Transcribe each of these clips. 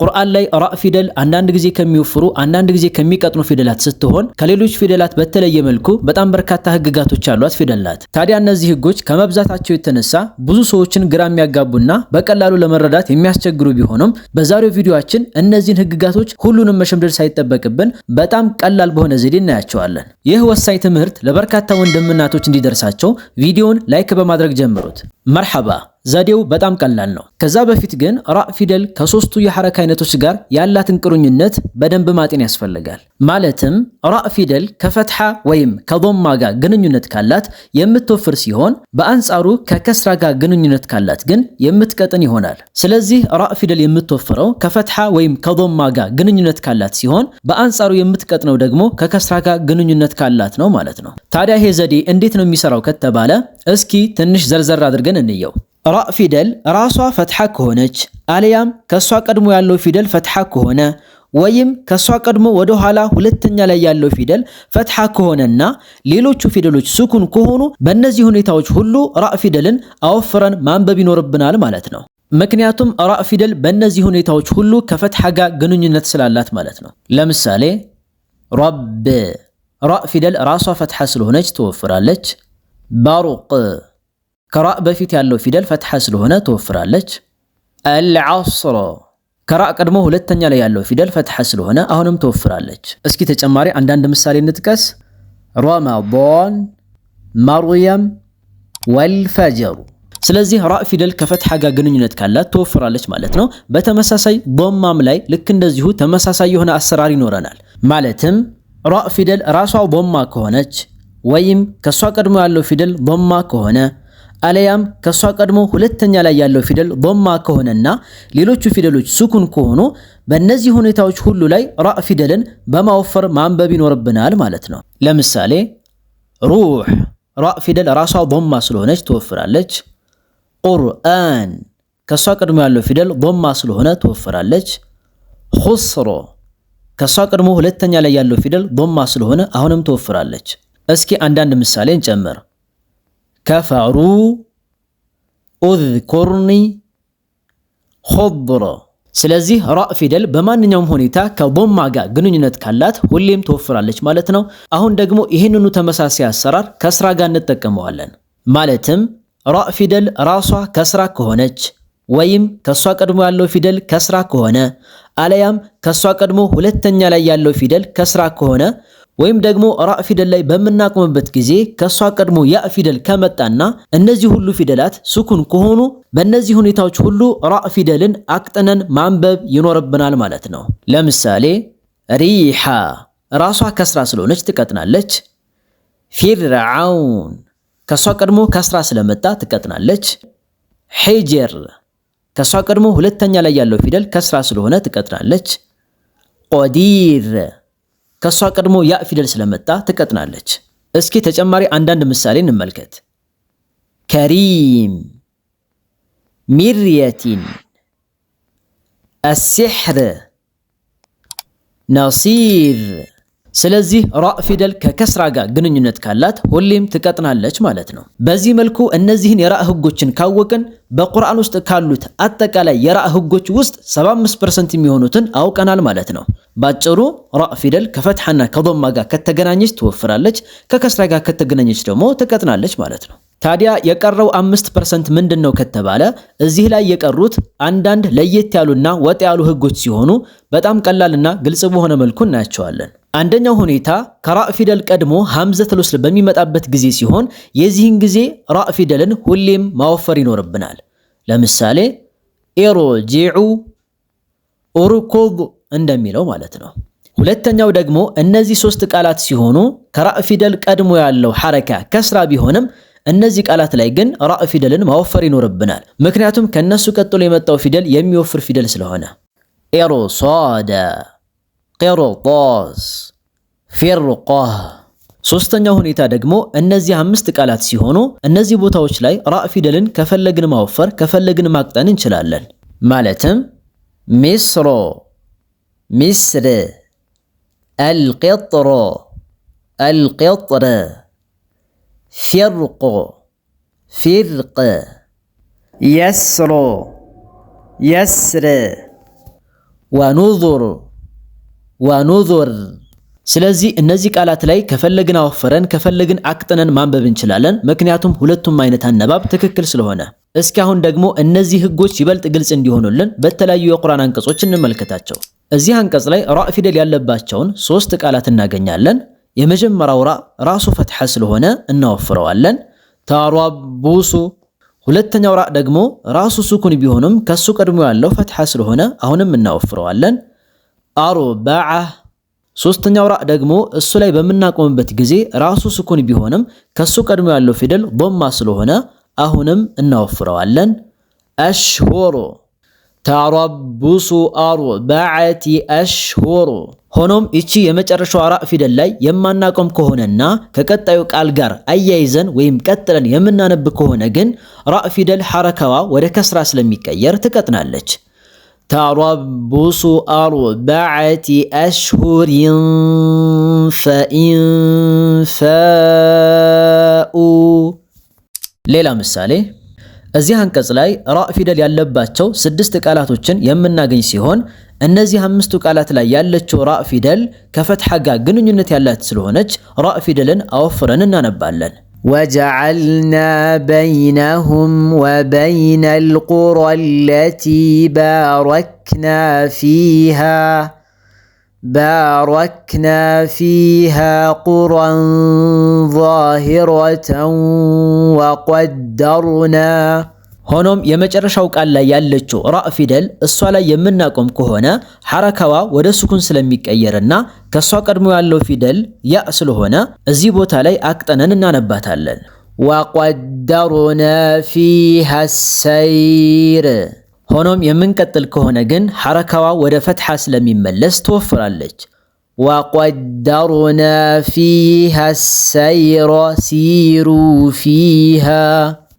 ቁርአን ላይ ራ ፊደል አንዳንድ ጊዜ ከሚወፍሩ አንዳንድ ጊዜ ከሚቀጥኑ ፊደላት ስትሆን ከሌሎች ፊደላት በተለየ መልኩ በጣም በርካታ ህግጋቶች ያሏት ፊደል ናት። ታዲያ እነዚህ ህጎች ከመብዛታቸው የተነሳ ብዙ ሰዎችን ግራ የሚያጋቡና በቀላሉ ለመረዳት የሚያስቸግሩ ቢሆኑም በዛሬው ቪዲዮአችን እነዚህን ህግጋቶች ሁሉንም መሸምደድ ሳይጠበቅብን በጣም ቀላል በሆነ ዘዴ እናያቸዋለን። ይህ ወሳኝ ትምህርት ለበርካታ ወንድምናቶች እንዲደርሳቸው ቪዲዮውን ላይክ በማድረግ ጀምሩት። መርሐባ። ዘዴው በጣም ቀላል ነው። ከዛ በፊት ግን ራ ፊደል ከሶስቱ የሐረካ አይነቶች ጋር ያላትን ቁርኝነት በደንብ ማጤን ያስፈልጋል። ማለትም ራ ፊደል ከፈትሐ ወይም ከዶማ ጋር ግንኙነት ካላት የምትወፍር ሲሆን በአንጻሩ ከከስራ ጋር ግንኙነት ካላት ግን የምትቀጥን ይሆናል። ስለዚህ ራ ፊደል የምትወፍረው ከፈትሐ ወይም ከዶማ ጋር ግንኙነት ካላት ሲሆን በአንጻሩ የምትቀጥነው ደግሞ ከከስራ ጋር ግንኙነት ካላት ነው ማለት ነው። ታዲያ ይሄ ዘዴ እንዴት ነው የሚሰራው ከተባለ እስኪ ትንሽ ዘርዘር አድርገን እንየው። ራ ፊደል ራሷ ፈትሐ ከሆነች አልያም ከሷ ቀድሞ ያለው ፊደል ፈትሐ ከሆነ ወይም ከሷ ቀድሞ ወደ ኋላ ሁለተኛ ላይ ያለው ፊደል ፈትሐ ከሆነና ሌሎቹ ፊደሎች ስኩን ከሆኑ በእነዚህ ሁኔታዎች ሁሉ ራ ፊደልን አወፍረን ማንበብ ይኖርብናል ማለት ነው። ምክንያቱም ራ ፊደል በእነዚህ ሁኔታዎች ሁሉ ከፈትሐ ጋር ግንኙነት ስላላት ማለት ነው። ለምሳሌ ረብ ራ ፊደል ራሷ ፈትሐ ስለሆነች ትወፍራለች። በሩቅ ከራ በፊት ያለው ፊደል ፈትሐ ስለሆነ ትወፍራለች። አልዐስር ከራ ቀድሞ ሁለተኛ ላይ ያለው ፊደል ፈትሐ ስለሆነ አሁንም ትወፍራለች። እስኪ ተጨማሪ አንዳንድ ምሳሌ እንጥቀስ። ረመዳን፣ መርየም፣ ወልፈጅር። ስለዚህ ራ ፊደል ከፈትሐ ጋር ግንኙነት ካላት ትወፍራለች ማለት ነው። በተመሳሳይ ዶማም ላይ ልክ እንደዚሁ ተመሳሳይ የሆነ አሰራር ይኖረናል። ማለትም ራ ፊደል ራሷ ዶማ ከሆነች ወይም ከሷ ቀድሞ ያለው ፊደል ዶማ ከሆነ አለያም ከሷ ቀድሞ ሁለተኛ ላይ ያለው ፊደል ዶማ ከሆነና ሌሎቹ ፊደሎች ስኩን ከሆኑ በእነዚህ ሁኔታዎች ሁሉ ላይ ራ ፊደልን በማወፈር ማንበብ ይኖርብናል ማለት ነው። ለምሳሌ ሩህ ራ ፊደል ራሷ ዶማ ስለሆነች ትወፍራለች። ቁርአን ከሷ ቀድሞ ያለው ፊደል ዶማ ስለሆነ ትወፍራለች። ኹስሮ ከሷ ቀድሞ ሁለተኛ ላይ ያለው ፊደል ዶማ ስለሆነ አሁንም ትወፍራለች። እስኪ አንዳንድ ምሳሌ እንጨምር። ከፈሩ፣ ኡዝኩርኒ፣ ኹድረ። ስለዚህ ራ ፊደል በማንኛውም ሁኔታ ከዶማ ጋር ግንኙነት ካላት ሁሌም ትወፍራለች ማለት ነው። አሁን ደግሞ ይህንኑ ተመሳሳይ አሰራር ከስራ ጋር እንጠቀመዋለን። ማለትም ራ ፊደል ራሷ ከስራ ከሆነች ወይም ከሷ ቀድሞ ያለው ፊደል ከስራ ከሆነ አለያም ከሷ ቀድሞ ሁለተኛ ላይ ያለው ፊደል ከስራ ከሆነ ወይም ደግሞ ራ ፊደል ላይ በምናቆምበት ጊዜ ከሷ ቀድሞ ያ ፊደል ከመጣና እነዚህ ሁሉ ፊደላት ስኩን ከሆኑ በእነዚህ ሁኔታዎች ሁሉ ራ ፊደልን አቅጥነን ማንበብ ይኖርብናል ማለት ነው። ለምሳሌ ሪሓ ራሷ ከስራ ስለሆነች ትቀጥናለች። ፊርዓውን ከሷ ቀድሞ ከስራ ስለመጣ ትቀጥናለች። ሒጅር ከሷ ቀድሞ ሁለተኛ ላይ ያለው ፊደል ከስራ ስለሆነ ትቀጥናለች። ቆዲር ከሷ ቀድሞ ያ ፊደል ስለመጣ ትቀጥናለች። እስኪ ተጨማሪ አንዳንድ ምሳሌ እንመልከት። ከሪም፣ ሚርየቲን፣ አስሕር፣ ነሲር። ስለዚህ ራ ፊደል ከከስራ ጋር ግንኙነት ካላት ሁሌም ትቀጥናለች ማለት ነው። በዚህ መልኩ እነዚህን የራ ህጎችን ካወቅን በቁርአን ውስጥ ካሉት አጠቃላይ የራ ህጎች ውስጥ 75% የሚሆኑትን አውቀናል ማለት ነው። ባጭሩ ራ ፊደል ከፈትሐና ከዶማ ጋር ከተገናኘች ትወፍራለች፣ ከከስራ ጋር ከተገናኘች ደግሞ ትቀጥናለች ማለት ነው። ታዲያ የቀረው 5% ምንድነው ከተባለ እዚህ ላይ የቀሩት አንዳንድ ለየት ያሉና ወጥ ያሉ ህጎች ሲሆኑ በጣም ቀላልና ግልጽ በሆነ መልኩ እናያቸዋለን። አንደኛው ሁኔታ ከራ ፊደል ቀድሞ ሐምዘቱል ወስል በሚመጣበት ጊዜ ሲሆን የዚህን ጊዜ ራ ፊደልን ሁሌም ማወፈር ይኖርብናል። ለምሳሌ ኢርጂዑ፣ ኡርኩድ እንደሚለው ማለት ነው። ሁለተኛው ደግሞ እነዚህ ሶስት ቃላት ሲሆኑ ከራ ፊደል ቀድሞ ያለው ሐረካ ከስራ ቢሆንም እነዚህ ቃላት ላይ ግን ራ ፊደልን ማወፈር ይኖርብናል። ምክንያቱም ከነሱ ቀጥሎ የመጣው ፊደል የሚወፍር ፊደል ስለሆነ። ኢርሳዳ፣ ቂርጣስ፣ ፊርቃህ። ሶስተኛው ሁኔታ ደግሞ እነዚህ 5 ቃላት ሲሆኑ እነዚህ ቦታዎች ላይ ራ ፊደልን ከፈለግን ማወፈር ከፈለግን ማቅጠን እንችላለን። ማለትም ሚስሮ፣ ሚስር፣ አልቂጥሮ፣ አልቂጥር፣ فرق، فرق، يسر، يسر، ወኑዙር። ስለዚህ እነዚህ ቃላት ላይ ከፈለግን አወፈረን ከፈለግን አቅጥነን ማንበብ እንችላለን፣ ምክንያቱም ሁለቱም አይነት አነባብ ትክክል ስለሆነ። እስኪ አሁን ደግሞ እነዚህ ህጎች ይበልጥ ግልጽ እንዲሆኑልን በተለያዩ የቁርአን አንቀጾች እንመልከታቸው። እዚህ አንቀጽ ላይ ራ ፊደል ያለባቸውን 3 ቃላት እናገኛለን። የመጀመሪያው ራ ራሱ ፈትሐ ስለሆነ እናወፍረዋለን፣ ተረቡሱ። ሁለተኛው ራ ደግሞ ራሱ ሱኩን ቢሆንም ከሱ ቀድሞ ያለው ፈትሐ ስለሆነ አሁንም እናወፍረዋለን፣ አርበዓ። ሶስተኛው ራ ደግሞ እሱ ላይ በምናቆምበት ጊዜ ራሱ ሱኩን ቢሆንም ከሱ ቀድሞ ያለው ፊደል ዶማ ስለሆነ አሁንም እናወፍረዋለን፣ አሽሁሩ። ተረቡሱ አርበዓቲ አሽሁሩ። ሆኖም ይቺ የመጨረሻው ራ ፊደል ላይ የማናቆም ከሆነና ከቀጣዩ ቃል ጋር አያይዘን ወይም ቀጥለን የምናነብ ከሆነ ግን ራ ፊደል ሐረካዋ ወደ ከስራ ስለሚቀየር ትቀጥናለች። ተረቡሱ አርበዓቲ አሽሁሪን ፈኢን ፋኡ። ሌላ ምሳሌ እዚህ አንቀጽ ላይ ራ ፊደል ያለባቸው 6 ቃላቶችን የምናገኝ ሲሆን እነዚህ 5ቱ ቃላት ላይ ያለችው ራ ፊደል ከፈትሐ ጋር ግንኙነት ያላት ስለሆነች ራ ፊደልን አወፍረን እናነባለን። ወጀዐልና በይነሁም ወበይነል ቁራ አለቲ ባረክና ፊሃ ቁራን ዛሂረተን ወቀደርና። ሆኖም የመጨረሻው ቃል ላይ ያለችው ራ ፊደል እሷ ላይ የምናቆም ከሆነ ሐረካዋ ወደ ሱኩን ስለሚቀየርና ከሷ ቀድሞ ያለው ፊደል ያ ስለሆነ እዚህ ቦታ ላይ አቅጠነን እናነባታለን። ወቀደርና ፊሃ ሰይር። ሆኖም የምንቀጥል ከሆነ ግን ሐረካዋ ወደ ፈትሐ ስለሚመለስ ትወፍራለች። ወቀደርና ፊሃ ሰይረ ሲሩ ፊሃ።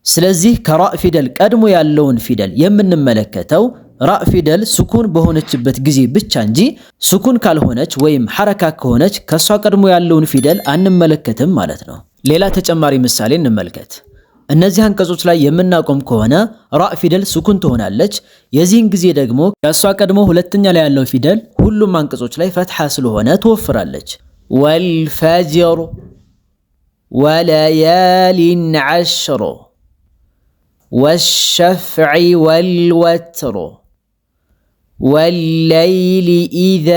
ስለዚህ ከራ ፊደል ቀድሞ ያለውን ፊደል የምንመለከተው ራ ፊደል ሱኩን በሆነችበት ጊዜ ብቻ እንጂ ሱኩን ካልሆነች ወይም ሐረካ ከሆነች ከሷ ቀድሞ ያለውን ፊደል አንመለከትም ማለት ነው። ሌላ ተጨማሪ ምሳሌ እንመልከት። እነዚህ አንቀጾች ላይ የምናቆም ከሆነ ራ ፊደል ሱኩን ትሆናለች። የዚህን ጊዜ ደግሞ ከሷ ቀድሞ ሁለተኛ ላይ ያለው ፊደል ሁሉም አንቀጾች ላይ ፈትሐ ስለሆነ ትወፍራለች። ወልፈጅር ወለያሊን ዐሽር ወሸፍዒ ወልወትር ወለይሊ ኢዛ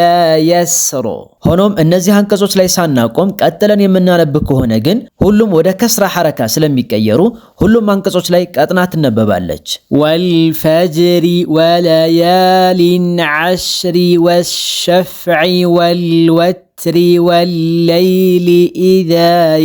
የስር። ሆኖም እነዚህ አንቀጾች ላይ ሳናቆም ቀጥለን የምናነብ ከሆነ ግን ሁሉም ወደ ከስራ ሐረካ ስለሚቀየሩ ሁሉም አንቀጾች ላይ ቀጥና ትነበባለች። ወልፈጅሪ ወለያሊን ዐሽሪ ወሸፍዒ ወልወትሪ ወለይሊ ኢዛ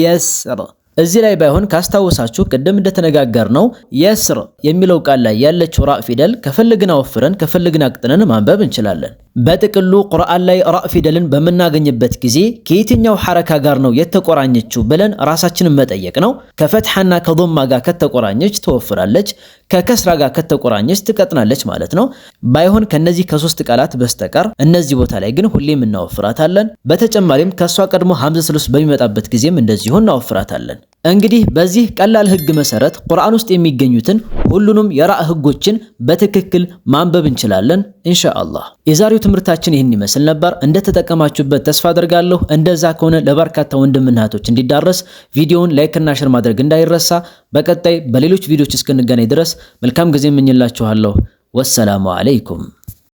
የስር። እዚህ ላይ ባይሆን ካስታወሳችሁ ቅድም እንደተነጋገርነው የስር የሚለው ቃል ላይ ያለችው ራ ፊደል ከፈልግን አወፍረን ከፈልግን አቅጥነን ማንበብ እንችላለን። በጥቅሉ ቁርአን ላይ ራ ፊደልን በምናገኝበት ጊዜ ከየትኛው ሐረካ ጋር ነው የተቆራኘችው ብለን ራሳችንን መጠየቅ ነው። ከፈትሐና ከዶማ ጋር ከተቆራኘች ትወፍራለች፣ ከከስራ ጋር ከተቆራኘች ትቀጥናለች ማለት ነው። ባይሆን ከነዚህ ከ3 ቃላት በስተቀር እነዚህ ቦታ ላይ ግን ሁሌም እናወፍራታለን። በተጨማሪም ከሷ ቀድሞ ሐምዘ ሰሉስ በሚመጣበት ጊዜም እንደዚሁ እናወፍራታለን። እንግዲህ በዚህ ቀላል ህግ መሰረት ቁርአን ውስጥ የሚገኙትን ሁሉንም የራ ህጎችን በትክክል ማንበብ እንችላለን ኢንሻአላህ። የዛሬው ትምህርታችን ይህን ይመስል ነበር። እንደተጠቀማችሁበት ተስፋ አደርጋለሁ። እንደዛ ከሆነ ለበርካታ ወንድምና እህቶች እንዲዳረስ ቪዲዮውን ላይክ እና ሼር ማድረግ እንዳይረሳ። በቀጣይ በሌሎች ቪዲዮዎች እስክንገናኝ ድረስ መልካም ጊዜ እመኝላችኋለሁ። ወሰላሙ አለይኩም።